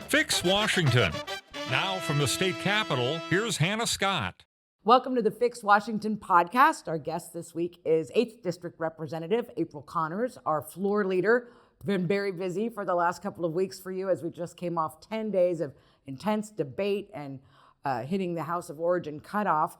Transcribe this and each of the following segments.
Fix Washington. Now from the state capitol, here's Hanna Scott. Welcome to the Fix Washington podcast. Our guest this week is 8th District Representative April Connors, our floor leader. Been very busy for the last couple of weeks for you as we just came off 10 days of intense debate and hitting the House of Origin cutoff.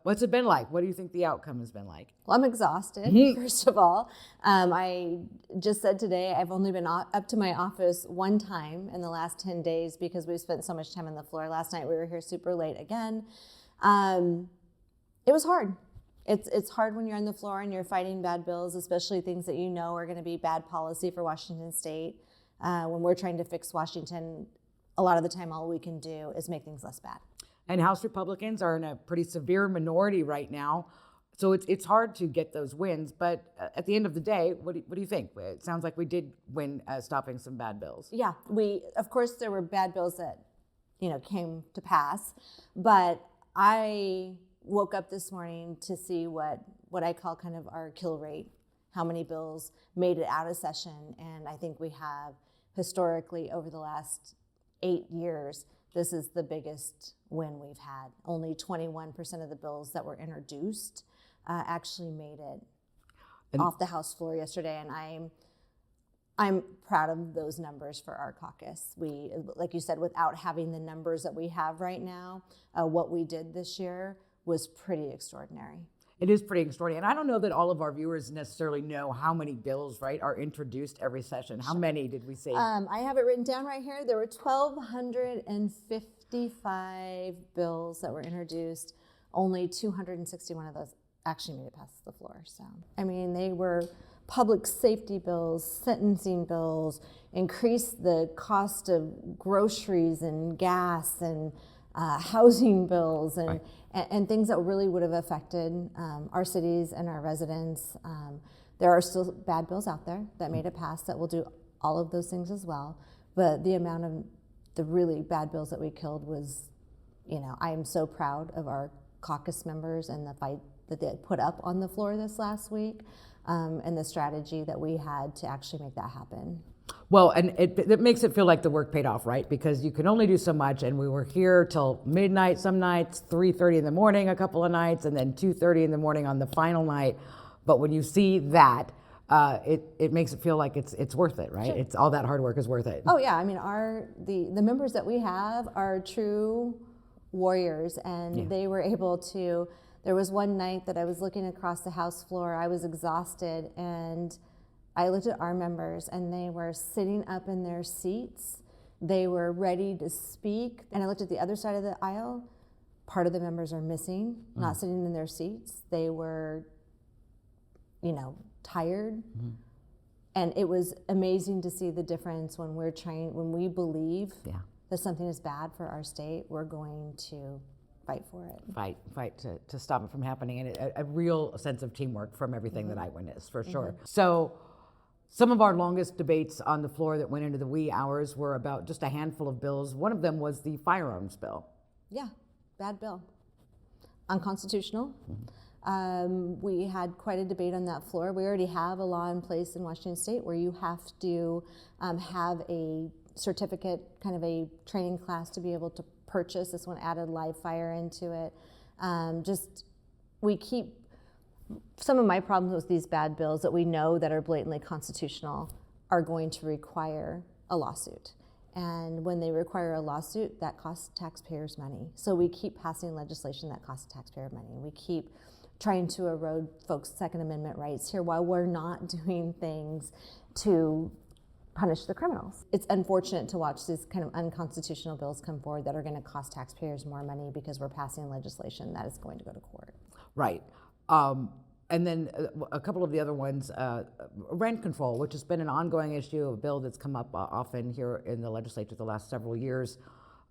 What's it been like? What do you think the outcome has been like? Well, I'm exhausted, first of all. I just said today I've only been up to my office one time in the last 10 days because we've spent so much time on the floor. Last night we were here super late again. It was hard. It's hard when you're on the floor and you're fighting bad bills, especially things that you know are going to be bad policy for Washington State. When we're trying to fix Washington, a lot of the time all we can do is make things less bad. And House Republicans are in a pretty severe minority right now, so it's hard to get those wins. But at the end of the day, what do you think? It sounds like we did win stopping some bad bills. Yeah, of course there were bad bills that came to pass, but I woke up this morning to see what I call kind of our kill rate, how many bills made it out of session, and I think we have historically over the last 8 years. This is the biggest win we've had. Only 21% of the bills that were introduced actually made it off the House floor yesterday, and I'm proud of those numbers for our caucus. We, like you said, without having the numbers that we have right now, what we did this year was pretty extraordinary. It is pretty extraordinary. And I don't know that all of our viewers necessarily know how many bills, right, are introduced every session. How many did we see? I have it written down right here. There were 1,255 bills that were introduced. Only 261 of those actually made it past the floor. So, I mean, they were public safety bills, sentencing bills, increased the cost of groceries and gas and housing bills and, right. and things that really would have affected our cities and our residents. There are still bad bills out there that made it pass that will do all of those things as well. But the amount of the really bad bills that we killed was, I am so proud of our caucus members and the fight that they put up on the floor this last week and the strategy that we had to actually make that happen. Well, and it makes it feel like the work paid off, right? Because you can only do so much, and we were here till midnight some nights, 3:30 in the morning a couple of nights, and then 2:30 in the morning on the final night. But when you see that, it makes it feel like it's worth it, right? Sure. It's all that hard work is worth it. Oh yeah, I mean the members that we have are true warriors, and they were able to. There was one night that I was looking across the House floor. I was exhausted, and I looked at our members, and they were sitting up in their seats. They were ready to speak. And I looked at the other side of the aisle. Part of the members are missing, not sitting in their seats. They were, tired. Mm-hmm. And it was amazing to see the difference when we believe that something is bad for our state, we're going to fight for it. Fight to stop it from happening, and a real sense of teamwork from everything that I witnessed, for sure. So some of our longest debates on the floor that went into the wee hours were about just a handful of bills. One of them was the Firearms bill. Yeah, bad bill. Unconstitutional. Mm-hmm. We had quite a debate on that floor. We already have a law in place in Washington State where you have to have a certificate, kind of a training class to be able to purchase. This one added live fire into it. Some of my problems with these bad bills that we know that are blatantly constitutional are going to require a lawsuit. And when they require a lawsuit, that costs taxpayers money. So we keep passing legislation that costs taxpayer money. We keep trying to erode folks' Second Amendment rights here while we're not doing things to punish the criminals. It's unfortunate to watch these kind of unconstitutional bills come forward that are going to cost taxpayers more money because we're passing legislation that is going to go to court. Right. And then a couple of the other ones, rent control, which has been an ongoing issue, a bill that's come up often here in the legislature the last several years.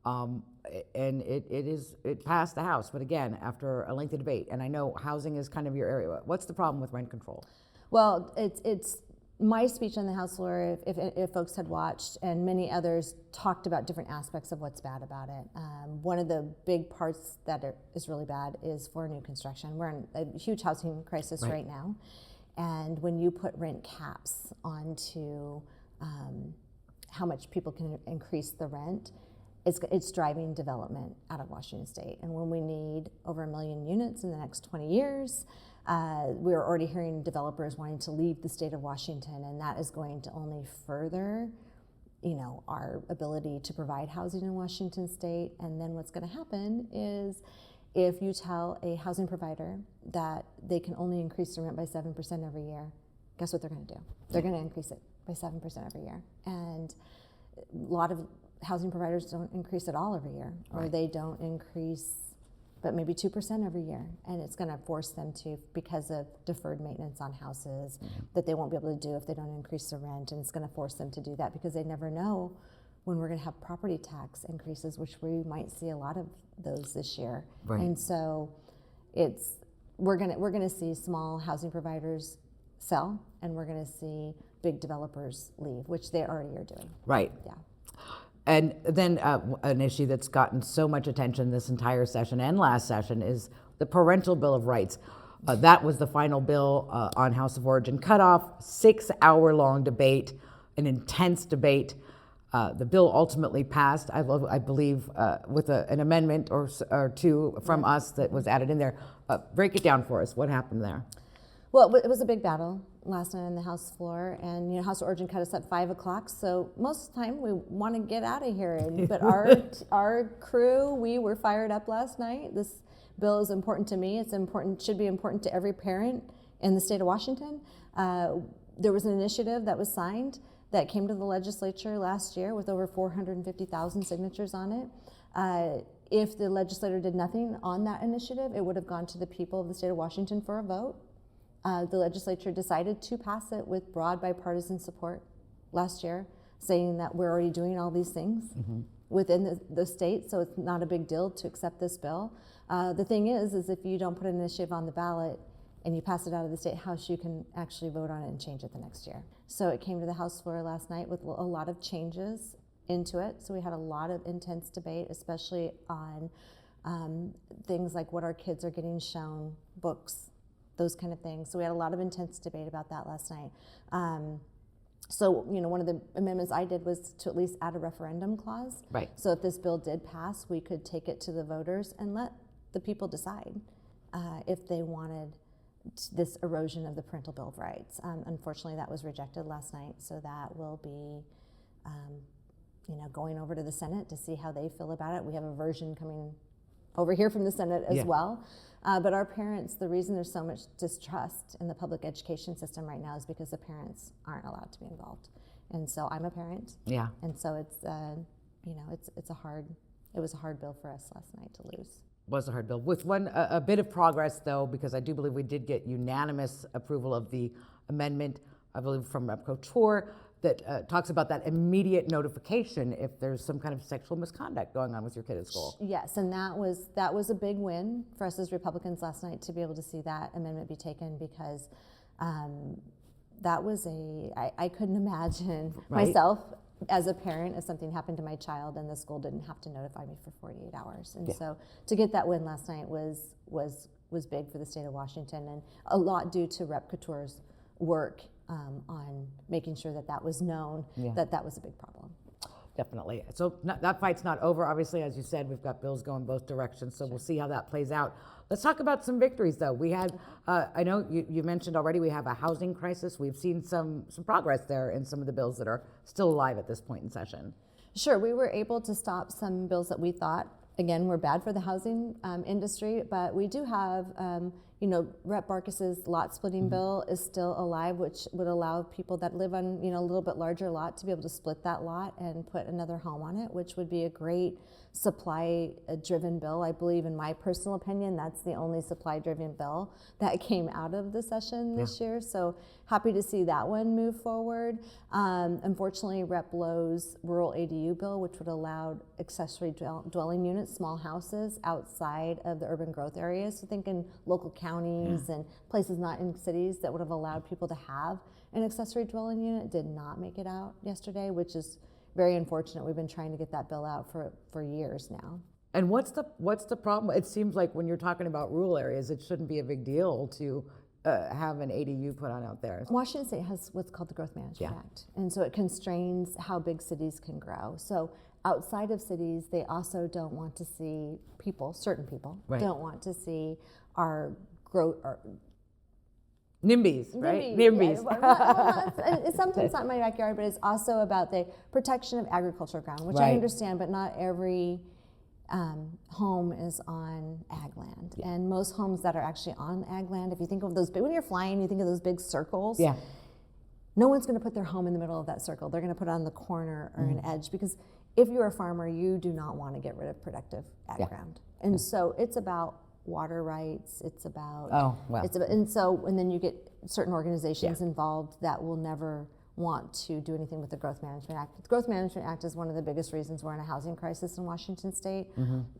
And it passed the House, but again, after a lengthy debate. And I know housing is kind of your area. What's the problem with rent control? Well, it's my speech on the House floor, if folks had watched, and many others talked about different aspects of what's bad about it. One of the big parts that is really bad is for new construction. We're in a huge housing crisis right now. And when you put rent caps onto how much people can increase the rent, it's driving development out of Washington State. And when we need over 1 million units in the next 20 years, we're already hearing developers wanting to leave the state of Washington, and that is going to only further, our ability to provide housing in Washington State. And then what's going to happen is, if you tell a housing provider that they can only increase the rent by 7% every year, guess what they're going to do? They're going to increase it by 7% every year. And a lot of housing providers don't increase at all every year, or Right. they don't increase but maybe 2% every year. And it's going to force them to, because of deferred maintenance on houses that they won't be able to do if they don't increase the rent. And it's going to force them to do that because they never know when we're going to have property tax increases, which we might see a lot of those this year. Right. And so we're going to see small housing providers sell, and we're going to see big developers leave, which they already are doing. Right. Yeah. And then an issue that's gotten so much attention this entire session and last session is the Parental Bill of Rights. That was the final bill on House of Origin cutoff, 6-hour-long debate, an intense debate. The bill ultimately passed, I believe, with an amendment or two from us that was added in there. Break it down for us. What happened there? Well, it was a big battle last night on the House floor, and House of Origin cut us at 5 o'clock. So most of the time we want to get out of here, but our crew, we were fired up last night. This bill is important to me. It's important, should be important to every parent in the state of Washington. There was an initiative that was signed that came to the legislature last year with over 450,000 signatures on it. If the legislator did nothing on that initiative, it would have gone to the people of the state of Washington for a vote. The legislature decided to pass it with broad bipartisan support last year, saying that we're already doing all these things within the state, so it's not a big deal to accept this bill. The thing is if you don't put an initiative on the ballot and you pass it out of the state house, you can actually vote on it and change it the next year. So it came to the House floor last night with a lot of changes into it. So we had a lot of intense debate, especially on things like what our kids are getting shown, books, those kind of things. So we had a lot of intense debate about that last night. So one of the amendments I did was to at least add a referendum clause. Right. So if this bill did pass, we could take it to the voters and let the people decide if they wanted this erosion of the Parental Bill of Rights. Unfortunately, that was rejected last night, so that will be going over to the Senate to see how they feel about it. We have a version coming over here from the Senate as well. But our parents, the reason there's so much distrust in the public education system right now is because the parents aren't allowed to be involved. And so I'm a parent. Yeah. And so it was a hard bill for us last night to lose. Was a hard bill. With a bit of progress, though, because I do believe we did get unanimous approval of the amendment, I believe from Rep. Couture, that talks about that immediate notification if there's some kind of sexual misconduct going on with your kid at school. Yes, and that was a big win for us as Republicans last night to be able to see that amendment be taken, because that was I couldn't imagine myself as a parent if something happened to my child and the school didn't have to notify me for 48 hours. And so to get that win last night was big for the state of Washington, and a lot due to Rep. Couture's work on making sure that was known, that was a big problem. Definitely. So that fight's not over. Obviously, as you said, we've got bills going both directions, so we'll see how that plays out. Let's talk about some victories, though. We had, I know you mentioned already, we have a housing crisis. We've seen some progress there in some of the bills that are still alive at this point in session. Sure. We were able to stop some bills that we thought, again, were bad for the housing industry, but we do have, Rep. Barkis's lot splitting bill is still alive, which would allow people that live on, a little bit larger lot to be able to split that lot and put another home on it, which would be a great supply-driven bill. I believe, in my personal opinion, that's the only supply-driven bill that came out of the session this year. So happy to see that one move forward. Unfortunately, Rep. Lowe's rural ADU bill, which would allow accessory dwelling units, small houses outside of the urban growth areas. So think in local counties and places not in cities that would have allowed people to have an accessory dwelling unit, did not make it out yesterday, which is very unfortunate. We've been trying to get that bill out for years now. And what's the problem? It seems like when you're talking about rural areas, it shouldn't be a big deal to have an ADU put on out there? Washington State has what's called the Growth Management Act, and so it constrains how big cities can grow. So outside of cities, they also don't want to see certain people, don't want to see our growth. NIMBYs, right? NIMBYs. It's sometimes not in my backyard, but it's also about the protection of agricultural ground, which I understand, but not every home is on ag land. And most homes that are actually on ag land, if you think of those big, when you're flying, you think of those big circles. Yeah. No one's going to put their home in the middle of that circle. They're going to put it on the corner or an edge, because if you're a farmer, you do not want to get rid of productive ag ground. And so it's about water rights. It's about and then you get certain organizations involved that will never want to do anything with the Growth Management Act. The Growth Management Act is one of the biggest reasons we're in a housing crisis in Washington State,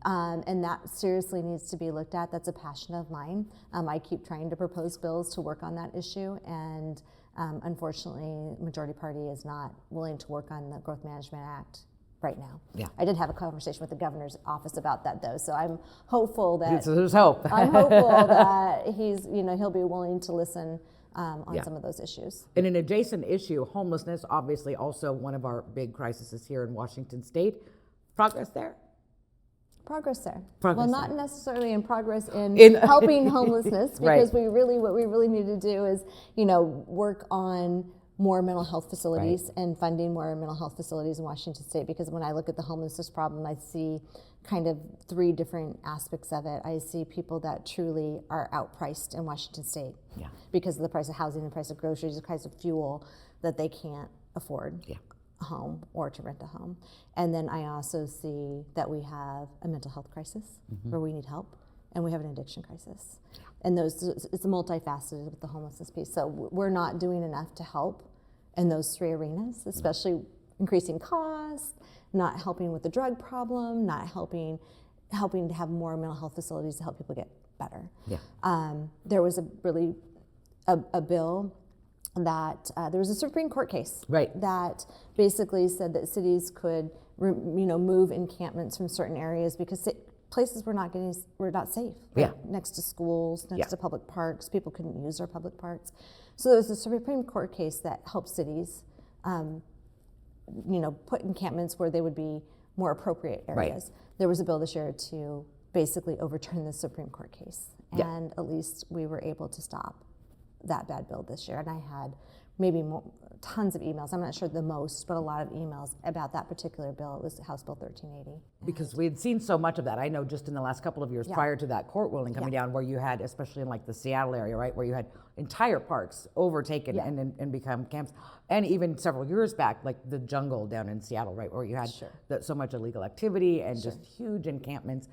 and that seriously needs to be looked at. That's a passion of mine. I keep trying to propose bills to work on that issue, and unfortunately, the majority party is not willing to work on the Growth Management Act right now. I did have a conversation with the governor's office about that, though, so I'm hopeful that there's hope. I'm hopeful that he'll be willing to listen on some of those issues. And an adjacent issue, homelessness, obviously also one of our big crises here in Washington State. Progress there? Progress there. Progress not necessarily in progress in In- helping homelessness, because Right. what we really need to do is, work on more mental health facilities and funding more mental health facilities in Washington State, because when I look at the homelessness problem, I see kind of three different aspects of it. I see people that truly are outpriced in Washington State because of the price of housing, the price of groceries, the price of fuel, that they can't afford a home or to rent a home. And then I also see that we have a mental health crisis where we need help, and we have an addiction crisis. And it's multifaceted with the homelessness piece. So we're not doing enough to help in those three arenas, especially increasing costs, not helping with the drug problem, not helping to have more mental health facilities to help people get better. There was a bill that there was a Supreme Court case that basically said that cities could move encampments from certain areas because places were not safe. Next to schools, next to public parks, people couldn't use our public parks. So there was a Supreme Court case that helped cities, put encampments where they would be more appropriate areas. There was a bill this year to basically overturn the Supreme Court case, and at least we were able to stop that bad bill this year. And I had maybe tons of emails. I'm not sure the most, but a lot of emails about that particular bill. It was House Bill 1380. Because we had seen so much of that. I know just in the last couple of years prior to that court ruling coming down, where you had, especially in like the Seattle area, right, where you had entire parks overtaken and become camps. And even several years back, like the jungle down in Seattle, right, where you had so much illegal activity and just huge encampments.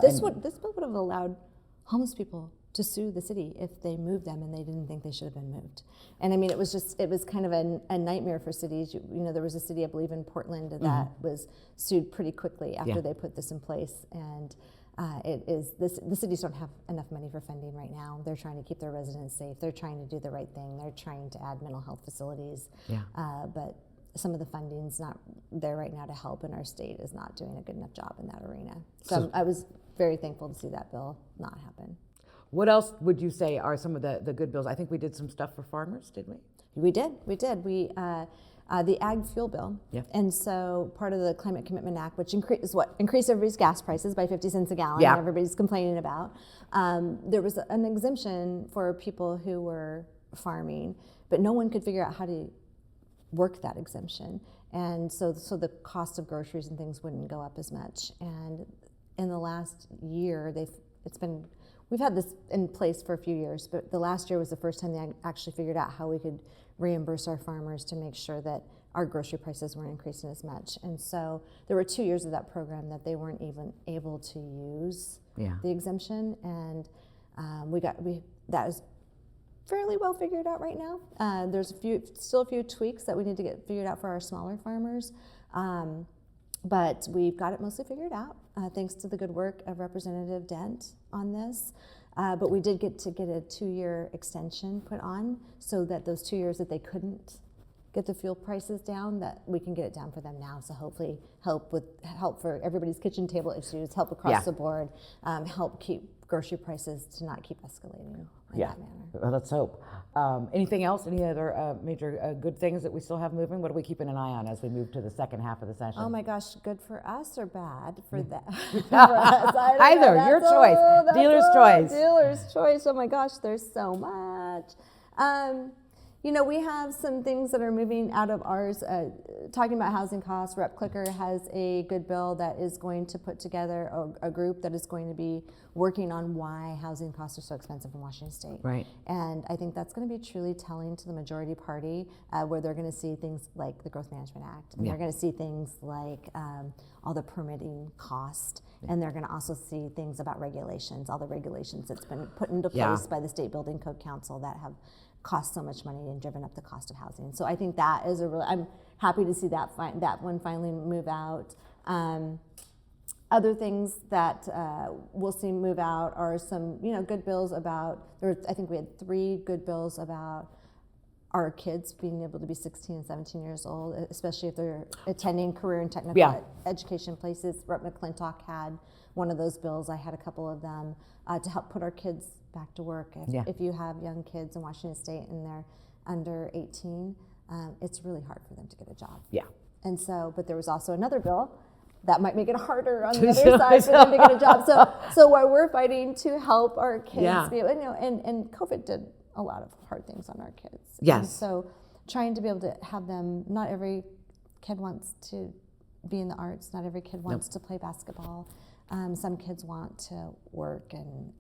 This bill would have allowed homeless people to sue the city if they moved them and they didn't think they should have been moved. And I mean, it was kind of a nightmare for cities. There was a city, I believe in Portland, that was sued pretty quickly after they put this in place. And the cities don't have enough money for funding right now. They're trying to keep their residents safe. They're trying to do the right thing. They're trying to add mental health facilities. But some of the funding's not there right now to help, and our state is not doing a good enough job in that arena. So I was very thankful to see that bill not happen. What else would you say are some of the good bills? I think we did some stuff for farmers, didn't we? We did. The ag fuel bill. And so part of the Climate Commitment Act, which increased everybody's gas prices by 50 cents a gallon, everybody's complaining about. There was an exemption for people who were farming, but no one could figure out how to work that exemption. And so the cost of groceries and things wouldn't go up as much. And in the last year, we've had this in place for a few years, but the last year was the first time they actually figured out how we could reimburse our farmers to make sure that our grocery prices weren't increasing as much. And so there were 2 years of that program that they weren't even able to use the exemption, and that is fairly well figured out right now. There's still a few tweaks that we need to get figured out for our smaller farmers, but we've got it mostly figured out, thanks to the good work of Representative Dent on this. But we did get a 2-year extension put on, so that those 2 years that they couldn't get the fuel prices down, that we can get it down for them now. So hopefully help for everybody's kitchen table issues, help across the board, help keep grocery prices to not keep escalating. in that manner. Well, let's hope. Anything else? Any other major good things that we still have moving? What are we keeping an eye on as we move to the second half of the session? Oh my gosh, good for us or bad for that? For us, Either, your choice. Dealer's choice. Dealer's choice. Oh my gosh, there's so much. We have some things that are moving out of ours. Talking about housing costs, Rep. Clicker has a good bill that is going to put together a group that is going to be working on why housing costs are so expensive in Washington State. Right. And I think that's going to be truly telling to the majority party, where they're going to see things like the Growth Management Act, and they're going to see things like all the permitting cost, and they're going to also see things about regulations, all the regulations that's been put into place by the State Building Code Council that have cost so much money and driven up the cost of housing. So I think that is I'm happy to see that one finally move out. Other things that we'll see move out are some good bills about, I think we had 3 good bills about our kids being able to be 16 and 17 years old, especially if they're attending career and technical education places. Rep. McClintock had one of those bills. I had a couple of them to help put our kids back to work. If you have young kids in Washington State and they're under 18, it's really hard for them to get a job. Yeah. And so, but there was also another bill that might make it harder on the other side for them to get a job. So while we're fighting to help our kids be able, and COVID did a lot of hard things on our kids. Yes. And so trying to be able to have them, not every kid wants to be in the arts, not every kid wants to play basketball. Some kids want to work and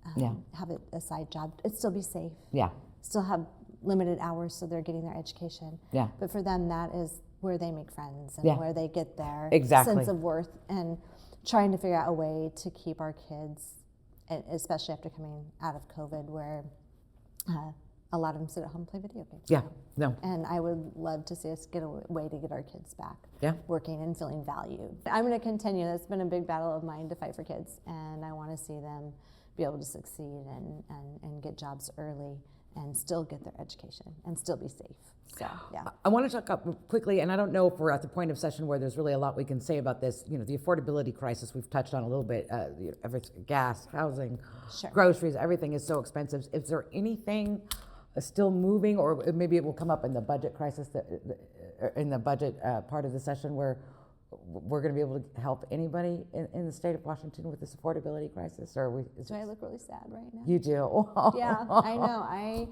have a side job and still be safe. Yeah. Still have limited hours, so they're getting their education. Yeah. But for them, that is where they make friends and where they get their sense of worth, and trying to figure out a way to keep our kids, especially after coming out of COVID, where a lot of them sit at home and play video games. Yeah. No. And I would love to see us get a way to get our kids back working and feeling valued. I'm going to continue. That's been a big battle of mine to fight for kids, and I want to see them be able to succeed and get jobs early and still get their education and still be safe. So, I want to talk up quickly, and I don't know if we're at the point of session where there's really a lot we can say about this. The affordability crisis we've touched on a little bit. Gas, housing, groceries, everything is so expensive. Is there anything still moving, or maybe it will come up in the budget crisis, in the budget part of the session, where we're going to be able to help anybody in the state of Washington with this affordability crisis? Or do I look really sad right now? You do. Yeah, I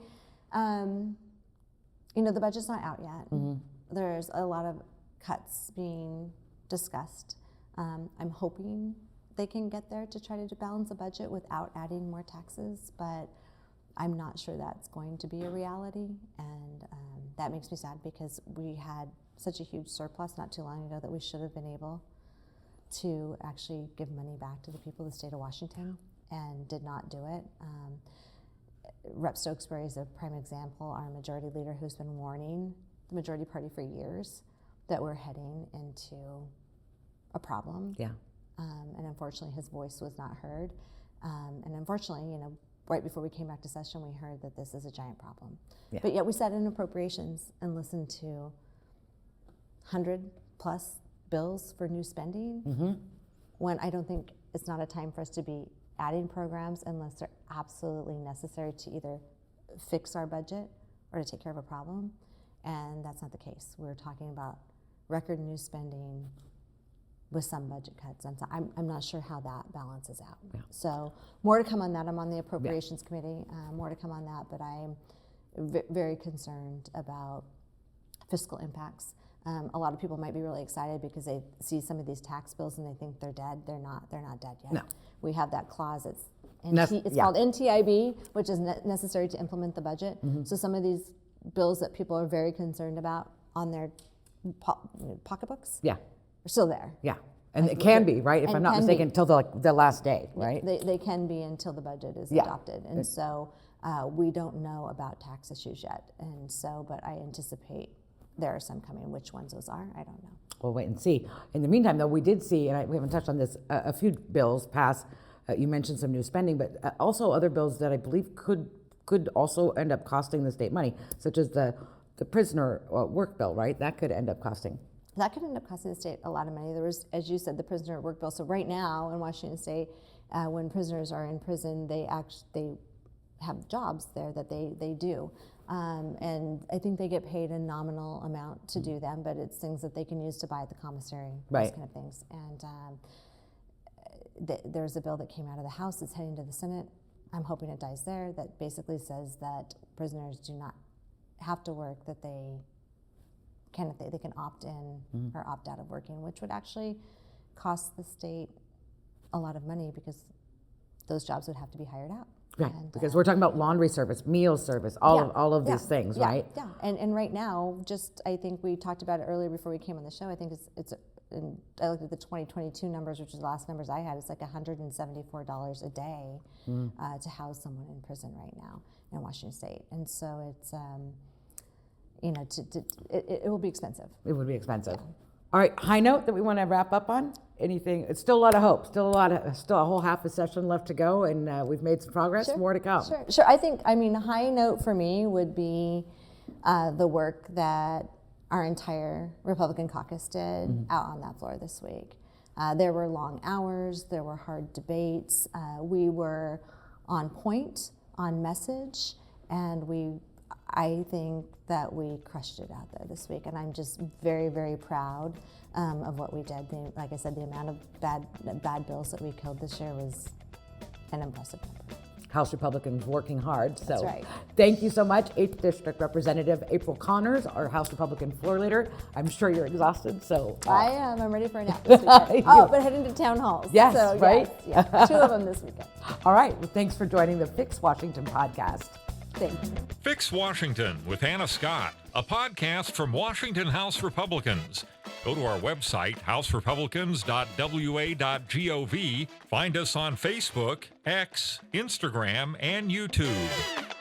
know. The budget's not out yet. Mm-hmm. There's a lot of cuts being discussed. I'm hoping they can get there to try to balance the budget without adding more taxes, but I'm not sure that's going to be a reality, and that makes me sad because we had such a huge surplus not too long ago that we should have been able to actually give money back to the people of the state of Washington, and did not do it. Rep. Stokesbury is a prime example, our majority leader, who's been warning the majority party for years that we're heading into a problem. Yeah. And unfortunately, his voice was not heard. And unfortunately, right before we came back to session, we heard that this is a giant problem. Yeah. But yet we sat in appropriations and listened to 100+ bills for new spending, when I don't think it's not a time for us to be adding programs unless they're absolutely necessary to either fix our budget or to take care of a problem. And that's not the case. We're talking about record new spending with some budget cuts. And so I'm not sure how that balances out. Yeah. So more to come on that. I'm on the Appropriations Committee. More to come on that, but I'm very concerned about fiscal impacts. A lot of people might be really excited because they see some of these tax bills and they think they're dead. They're not dead yet. No. We have that clause. It's called NTIB, which is necessary to implement the budget. Mm-hmm. So some of these bills that people are very concerned about on their pocketbooks are still there. Yeah. And it can be, right? If I'm not mistaken, until the last day, right? They can be until the budget is adopted. And so we don't know about tax issues yet. And so, but I anticipate there are some coming. Which ones those are, I don't know. We'll wait and see. In the meantime, though, we did see, and we haven't touched on this, a few bills pass. You mentioned some new spending, but also other bills that I believe could also end up costing the state money, such as the prisoner work bill, right? That could end up costing. That could end up costing the state a lot of money. There was, as you said, the prisoner work bill. So right now in Washington State, when prisoners are in prison, they have jobs there that they do. And I think they get paid a nominal amount to do them, but it's things that they can use to buy at the commissary, those kind of things. And there's a bill that came out of the House that's heading to the Senate. I'm hoping it dies there, that basically says that prisoners do not have to work, that they can, if they can opt in or opt out of working, which would actually cost the state a lot of money because those jobs would have to be hired out. Right, And, because we're talking about laundry service, meal service, all of these things, right? Yeah, and right now, just I think we talked about it earlier before we came on the show. I think and I looked at the 2022 numbers, which is the last numbers I had. It's like $174 a day to house someone in prison right now in Washington State, and so it's it will be expensive. It would be expensive. Yeah. All right, high note that we want to wrap up on. Anything? It's still a lot of hope. Still a whole half a session left to go, and we've made some progress. Sure, More to come. Sure. I mean, high note for me would be the work that our entire Republican caucus did out on that floor this week. There were long hours. There were hard debates. We were on point, on message, and I think that we crushed it out there this week, and I'm just very, very proud of what we did. Like I said, the amount of bad bills that we killed this year was an impressive number. House Republicans working hard. So That's right. Thank you so much, 8th District Representative April Connors, our House Republican floor leader. I'm sure you're exhausted, so. I am. I'm ready for a nap this weekend. But heading to town halls. Yes, so, right? Yes, yeah, 2 of them this weekend. All right. Well, thanks for joining the Fix Washington podcast. Thank you. Fix Washington with Hanna Scott, a podcast from Washington House Republicans. Go to our website, houserepublicans.wa.gov. Find us on Facebook, X, Instagram, and YouTube.